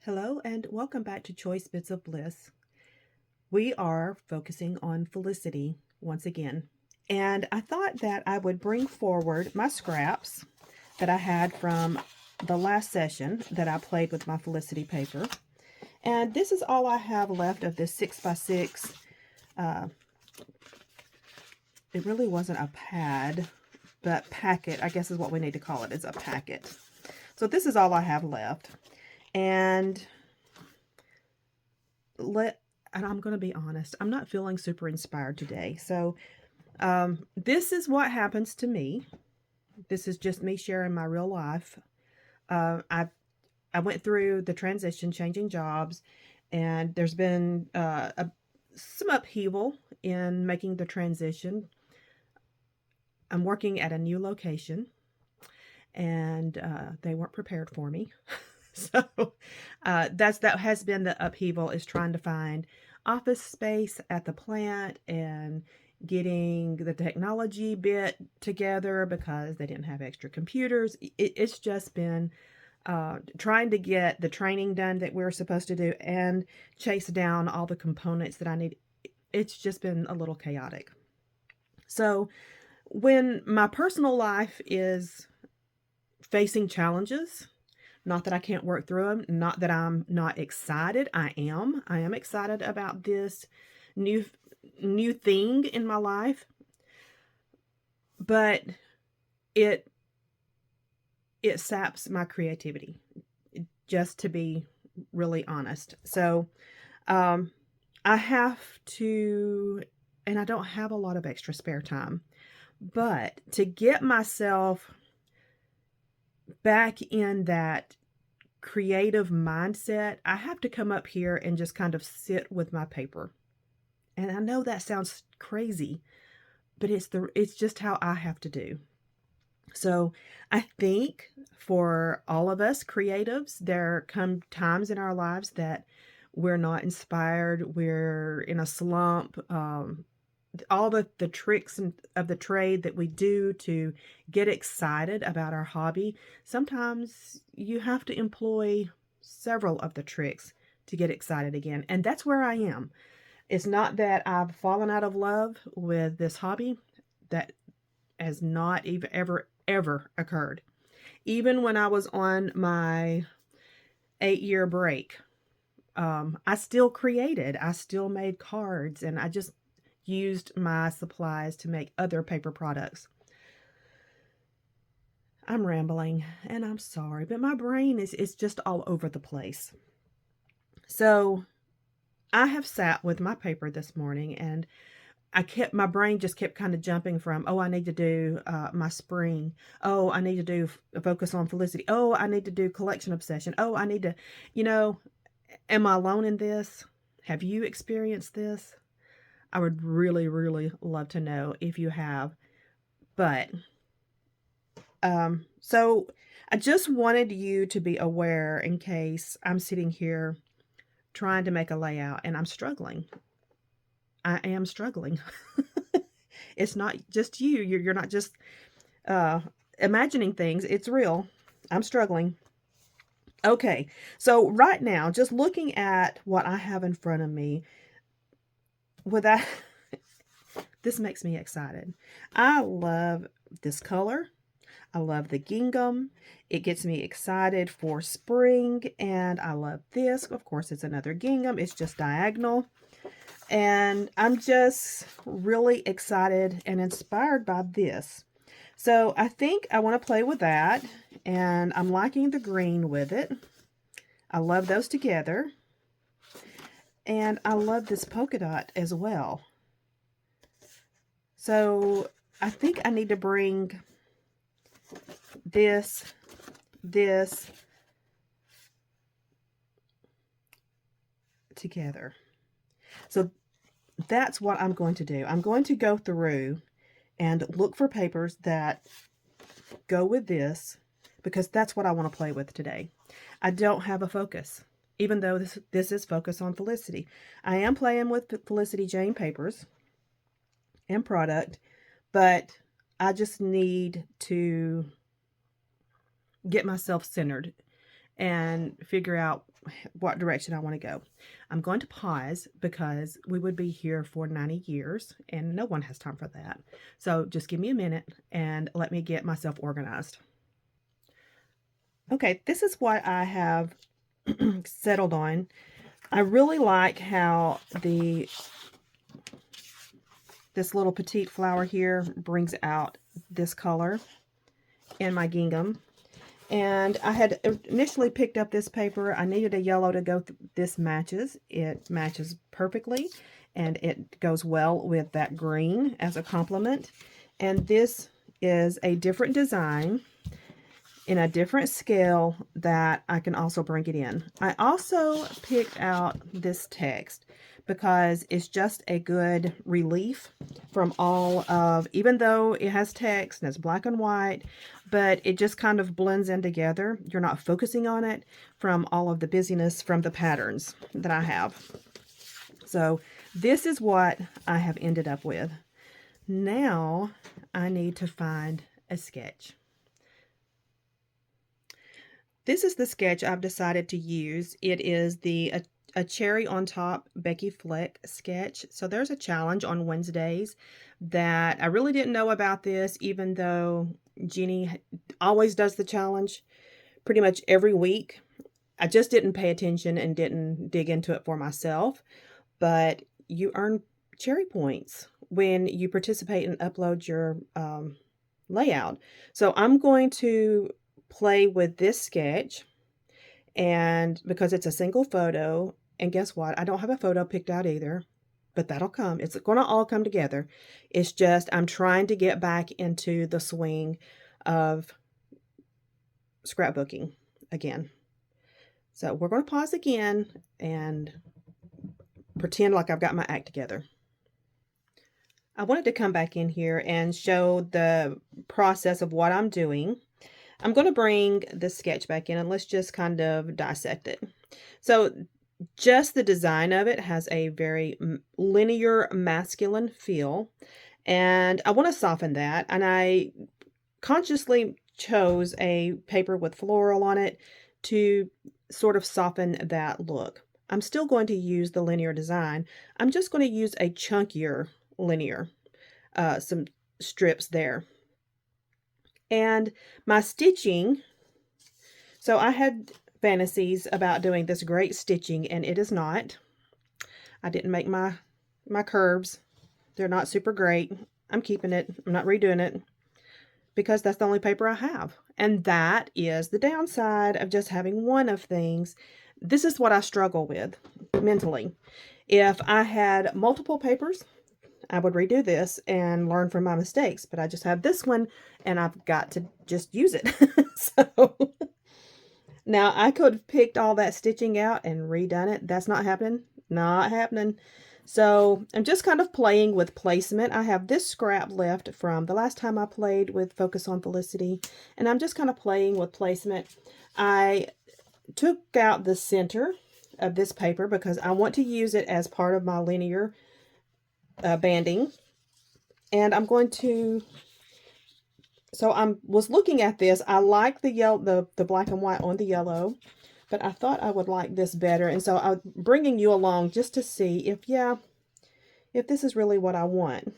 Hello and welcome back to Choice Bits of Bliss. We are focusing on Felicity once again. And I thought that I would bring forward my scraps that I had from the last session that I played with my Felicity paper. And this is all I have left of this 6x6. It really wasn't a pad, but packet, I guess is what we need to call it. It's a packet. So this is all I have left. And I'm going to be honest, I'm not feeling super inspired today. So this is what happens to me. This is just me sharing my real life. I went through the transition, changing jobs, and there's been some upheaval in making the transition. I'm working at a new location, and they weren't prepared for me. So that has been the upheaval, is trying to find office space at the plant and getting the technology bit together because they didn't have extra computers. It's just been trying to get the training done that we're supposed to do and chase down all the components that I need. It's just been a little chaotic. So when my personal life is facing challenges, not that I can't work through them, not that I'm not excited. I am. I am excited about this new thing in my life. But it saps my creativity, just to be really honest. So I have to, and I don't have a lot of extra spare time, but to get myself back in that creative mindset, I have to come up here and just kind of sit with my paper. And I know that sounds crazy, but it's just how I have to do. So I think for all of us creatives, there come times in our lives that we're not inspired, we're in a slump. All the tricks of the trade that we do to get excited about our hobby, sometimes you have to employ several of the tricks to get excited again. And that's where I am. It's not that I've fallen out of love with this hobby. That has not even ever occurred. Even when I was on my 8-year break, I still created. I still made cards, and I just used my supplies to make other paper products. I'm rambling, and I'm sorry, but my brain is just all over the place. So I have sat with my paper this morning, and my brain just kept kind of jumping from, oh, I need to do my spring. Oh, I need to do focus on Felicity. Oh, I need to do collection obsession. Oh, I need to, am I alone in this? Have you experienced this? I would really, really love to know if you have. But, so I just wanted you to be aware in case I'm sitting here trying to make a layout and I'm struggling. I am struggling. It's not just you. You're not just imagining things. It's real. I'm struggling. Okay, so right now, just looking at what I have in front of me, without this makes me excited. I love this color. I love the gingham. It gets me excited for spring, and I love this. Of course, it's another gingham. It's just diagonal. And I'm just really excited and inspired by this. So I think I want to play with that, and I'm liking the green with it. I love those together. And I love this polka dot as well. So I think I need to bring this together. So that's what I'm going to do. I'm going to go through and look for papers that go with this, because that's what I want to play with today. I don't have a focus, even though this is focus on Felicity. I am playing with Felicity Jane papers and product, but I just need to get myself centered and figure out what direction I want to go. I'm going to pause because we would be here for 90 years and no one has time for that. So just give me a minute and let me get myself organized. Okay, this is what I have settled on. I really like how this little petite flower here brings out this color in my gingham. And I had initially picked up this paper. I needed a yellow to go. This matches. It matches perfectly, and it goes well with that green as a complement. And this is a different design in a different scale that I can also bring it in. I also picked out this text because it's just a good relief from all of, even though it has text and it's black and white, but it just kind of blends in together. You're not focusing on it from all of the busyness from the patterns that I have. So this is what I have ended up with. Now I need to find a sketch. This is the sketch I've decided to use. It is a cherry on top Becky Fleck sketch. So there's a challenge on Wednesdays that I really didn't know about this, even though Jeannie always does the challenge pretty much every week. I just didn't pay attention and didn't dig into it for myself. But you earn cherry points when you participate and upload your layout. So I'm going to play with this sketch, and because it's a single photo, and guess what? I don't have a photo picked out either, but that'll come. It's going to all come together. It's just I'm trying to get back into the swing of scrapbooking again. So we're going to pause again and pretend like I've got my act together. I wanted to come back in here and show the process of what I'm doing. I'm going to bring the sketch back in and let's just kind of dissect it. So just the design of it has a very linear masculine feel, and I want to soften that, and I consciously chose a paper with floral on it to sort of soften that look. I'm still going to use the linear design. I'm just going to use a chunkier linear, some strips there. And my stitching, so I had fantasies about doing this great stitching, and it is not. I didn't make my curves. They're not super great. I'm keeping it. I'm not redoing it because that's the only paper I have. And that is the downside of just having one of things. This is what I struggle with mentally. If I had multiple papers, I would redo this and learn from my mistakes, but I just have this one and I've got to just use it. So now I could have picked all that stitching out and redone it. That's not happening. Not happening. So I'm just kind of playing with placement. I have this scrap left from the last time I played with Focus on Felicity, and I'm just kind of playing with placement. I took out the center of this paper because I want to use it as part of my linear banding, and I'm going to, so I was looking at this. I like the yellow, the black and white on the yellow, but I thought I would like this better, and so I'm bringing you along just to see if this is really what I want.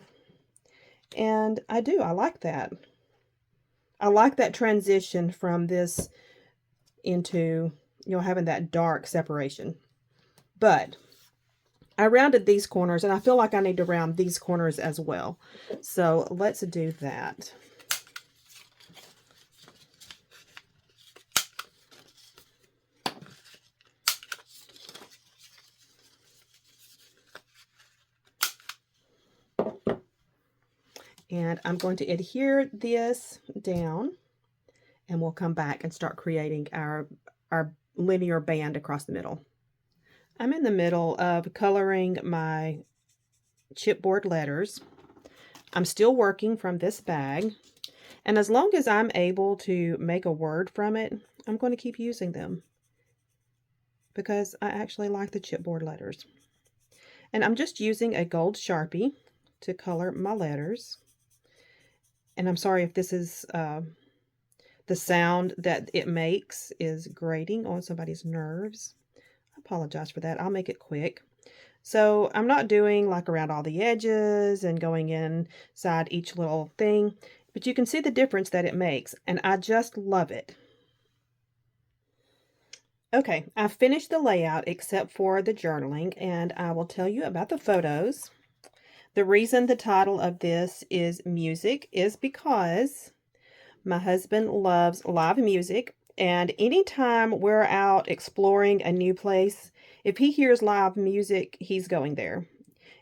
And I do. I like that. I like that transition from this into, having that dark separation. But I rounded these corners, and I feel like I need to round these corners as well. So let's do that. And I'm going to adhere this down, and we'll come back and start creating our linear band across the middle. I'm in the middle of coloring my chipboard letters. I'm still working from this bag, and as long as I'm able to make a word from it, I'm going to keep using them because I actually like the chipboard letters. And I'm just using a gold Sharpie to color my letters. And I'm sorry if this is The sound that it makes is grating on somebody's nerves. I apologize for that. I'll make it quick. So I'm not doing like around all the edges and going inside each little thing, but you can see the difference that it makes, and I just love it. Okay, I finished the layout except for the journaling, and I will tell you about the photos. The reason the title of this is music is because my husband loves live music, and anytime we're out exploring a new place, if he hears live music, he's going there.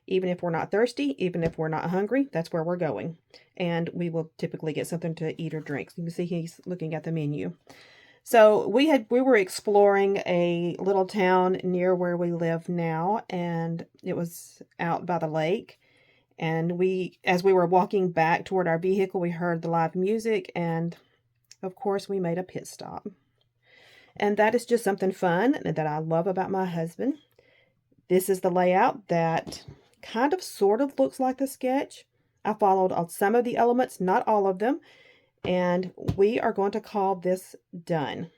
Even if we're not thirsty, even if we're not hungry, that's where we're going. And we will typically get something to eat or drink. You can see he's looking at the menu. So we were exploring a little town near where we live now, and it was out by the lake. And as we were walking back toward our vehicle, we heard the live music, and of course, we made a pit stop. And that is just something fun that I love about my husband. This is the layout that kind of sort of looks like the sketch. I followed on some of the elements, not all of them, and we are going to call this done.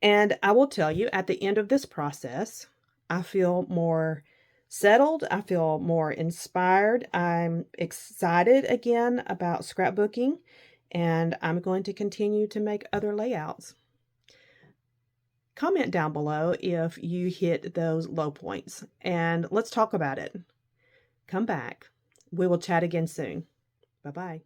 And I will tell you, at the end of this process, I feel more settled. I feel more inspired. I'm excited again about scrapbooking, and I'm going to continue to make other layouts. Comment down below if you hit those low points, and let's talk about it. Come back. We will chat again soon. Bye-bye.